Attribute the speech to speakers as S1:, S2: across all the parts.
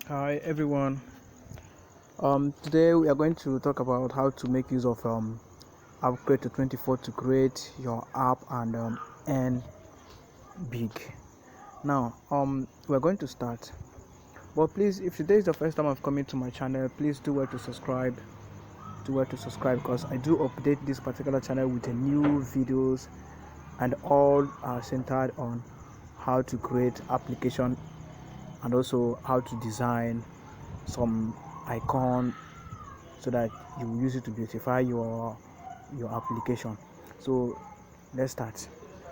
S1: Hi everyone. Today we are going to talk about how to make use of Upgrade to 24 to create your app and earn big. Now we're going to start. But please, if today is the first time I've coming to my channel, please do well to subscribe. Do well to subscribe because I do update this particular channel with the new videos and all are centered on how to create application and also how to design some icon so that you will use it to beautify your application. So let's start.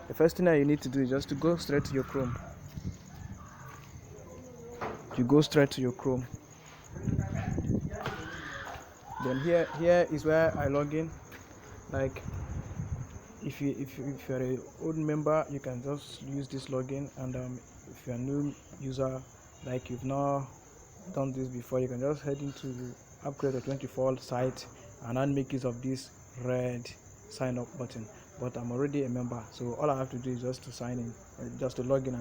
S1: The first thing that you need to do is just to go straight to your Chrome. You go straight to your Chrome. Then here is where I log in. Like if you're a old member, you can just use this login, and if you're a new user, like you've not done this before, you can just head into upgrade the 24 site and then make use of this red sign up button. But I'm already a member, so all I have to do is just to sign in, just to log in.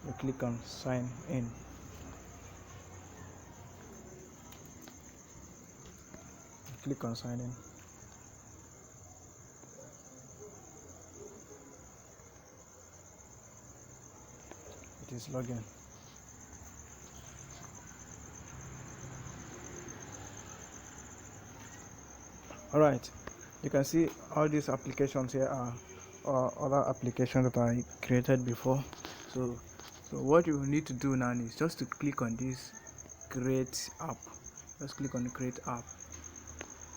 S1: You click on sign in. Click on sign in. It is login. All right, you can see all these applications here are other applications that I created before. So what you need to do now is just to click on this create app. Just click on the create app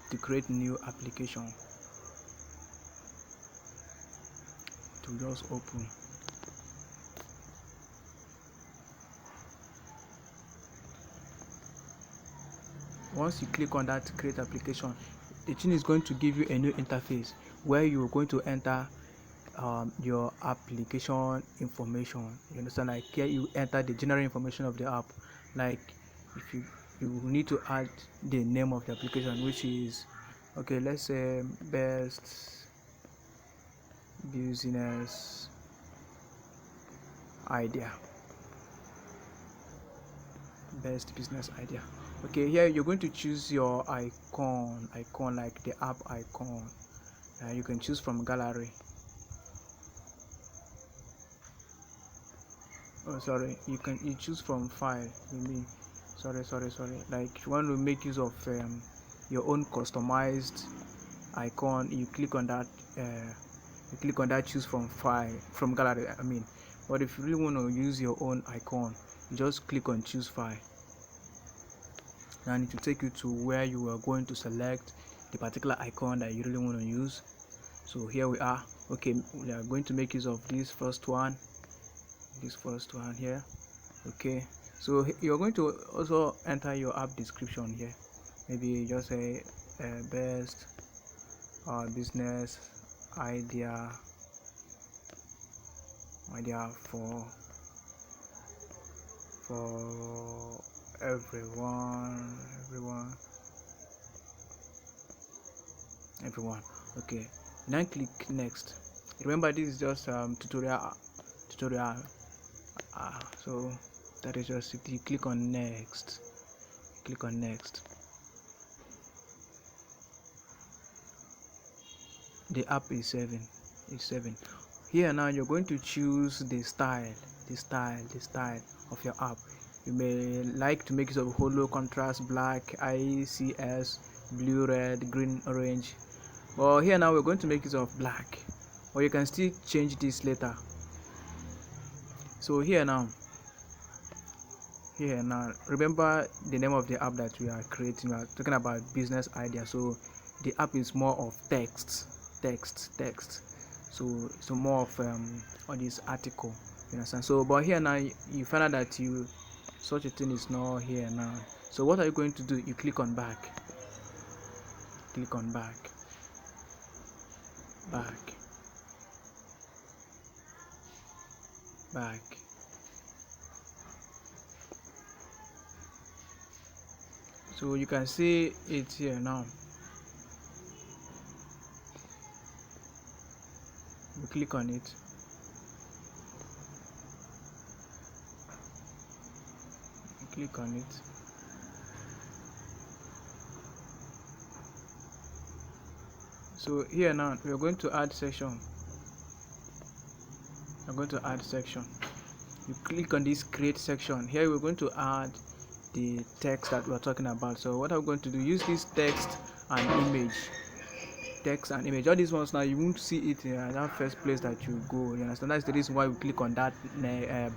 S1: to create new application. To just open. Once you click on that create application, the thing is going to give you a new interface where you're going to enter your application information. You understand? Like here you enter the general information of the app. Like if you need to add the name of the application, which is, okay, let's say best business idea. Best business idea. Okay, here you're going to choose your icon like the app icon. You can choose from gallery. Oh, sorry, you choose from file. You mean, sorry. Like if you want to make use of your own customized icon, you click on that. Choose from file, from gallery. But if you really want to use your own icon, you just click on choose file, and it will take you to where you are going to select the particular icon that you really want to use. So here we are. Okay, we are going to make use of this first one here. Okay, so you're going to also enter your app description here. Maybe just say best business idea for everyone. Okay, now click next. Remember, this is just tutorial. So that is just it. You click on next. The app is saving. Here now you're going to choose the style of your app. You may like to make use of holo, contrast, black, ICS, blue, red, green, orange. Well, here now we're going to make use of black, or you can still change this later. So here now, remember the name of the app that we are creating. We are talking about business idea. So the app is more of text. So more of all this article. You understand? So but here now you find out that such a thing is not here now. So what are you going to do? You click on back. Back. So you can see it here now. You click on it. click on it. So here now we are going to add section. I'm going to add section. You click on this create section. Here we're going to add the text that we're talking about. So what I'm going to do, use this text and image. Text and image. All these ones now you won't see it in that first place that you go. You understand? That's the reason why we click on that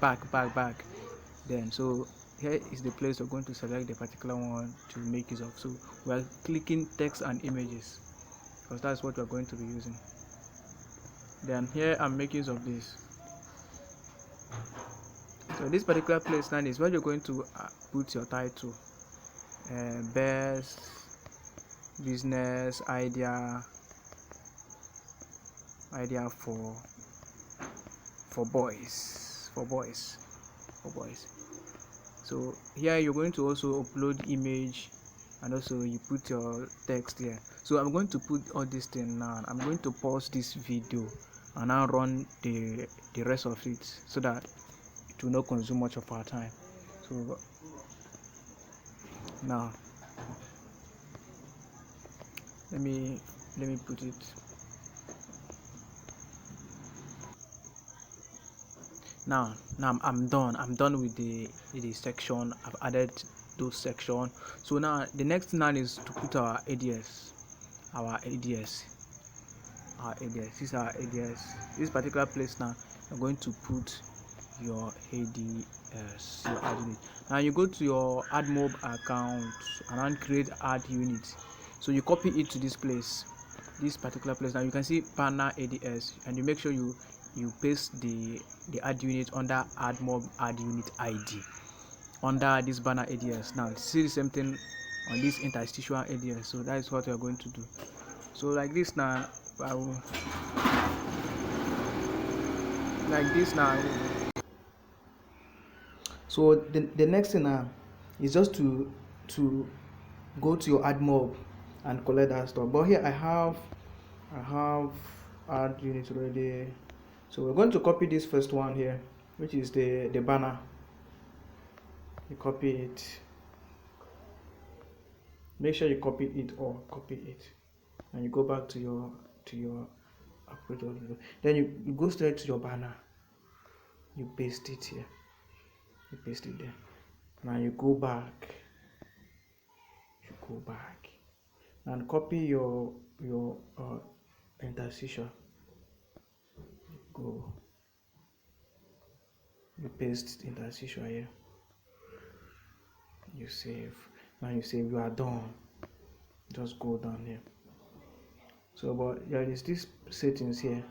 S1: back. Then so here is the place we're going to select the particular one to make use of. So we're clicking text and images because that's what we're going to be using. Then here I'm making use of this. So this particular place now is where you're going to put your title, best business idea for boys. So here you're going to also upload image, and also you put your text here. So I'm going to put all these things now. I'm going to pause this video and now run the rest of it so that it will not consume much of our time. So now let me put it. Now I'm done with the section. I've added those sections. So now the next thing now is to put our ADS. This is our ADS. This particular place now you're going to put your ADS. Now you go to your Admob account and then create add unit. So you copy it to this place, this particular place. Now you can see banner ADS, and you make sure you paste the add unit under Admob add unit ID under this banner ADS. Now see the same thing on this interstitial ADS. So that is what we are going to do. So like this now, So the next thing now is just to go to your Admob and collect that stuff. But here I have add unit already. So we're going to copy this first one here, which is the banner. You copy it. Make sure you copy it, and you go back to your upload. Then you go straight to your banner. You paste it here. You paste it there. Now you go back. And copy your interstitial. Go. You paste interstitial here. You save. Now you save. You are done. Just go down here. So, but there is this settings here.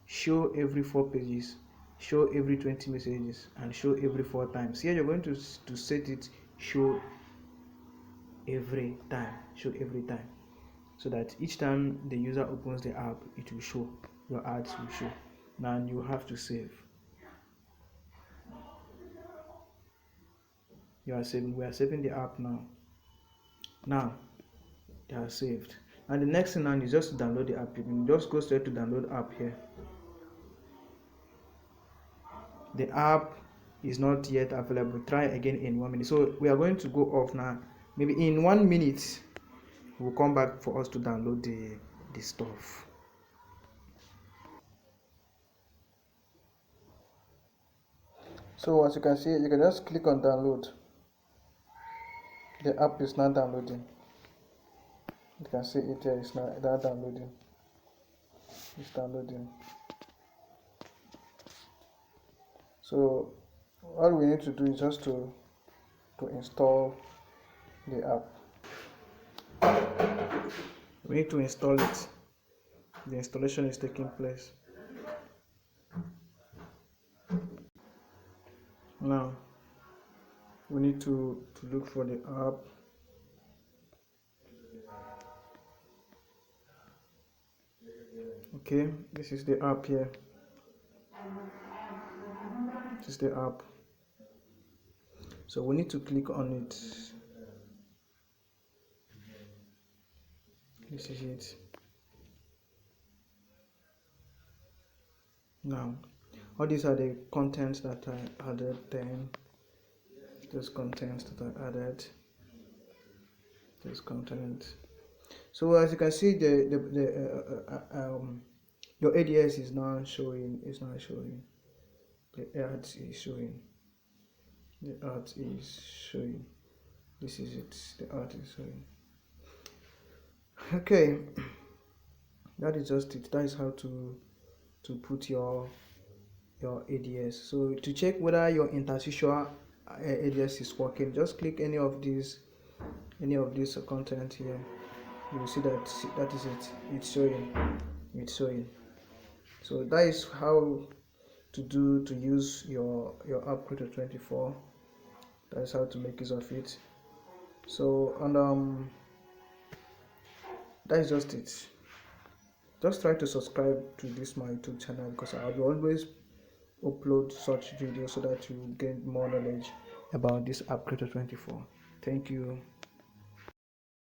S1: Show every 4 pages. Show every 20 messages, and show every 4 times. Here you're going to set it show every time, so that each time the user opens the app, it will show, your ads will show. Now you have to save. We are saving the app now. They are saved. And the next thing now is just to download the app. You can just go straight to download app here. The app is not yet available. Try again in 1 minute. So we are going to go off now. Maybe in 1 minute we'll come back for us to download the stuff. So as you can see, you can just click on download. The app is not downloading. You can see it here. It's not downloading. It's downloading. So all we need to do is just to install the app. We need to install it. The installation is taking place. Now we need to look for the app. Okay, this is the app here. This is the app. So we need to click on it. This is it. Now all these are the contents that I added. Then this content that I added. This content. So as you can see, your ADS is now showing. The art is showing. The art is showing. This is it. The art is showing. Okay, that is just it. That is how to put your ADS. So to check whether your interstitial ADS is working, just click any of these content here. You will see that is it. It's showing. So that is how to use your app creator 24. That is how to make use of it. So and that is just it. Just try to subscribe to this my YouTube channel, because I will always upload such videos so that you gain more knowledge about this app creator 24. Thank you.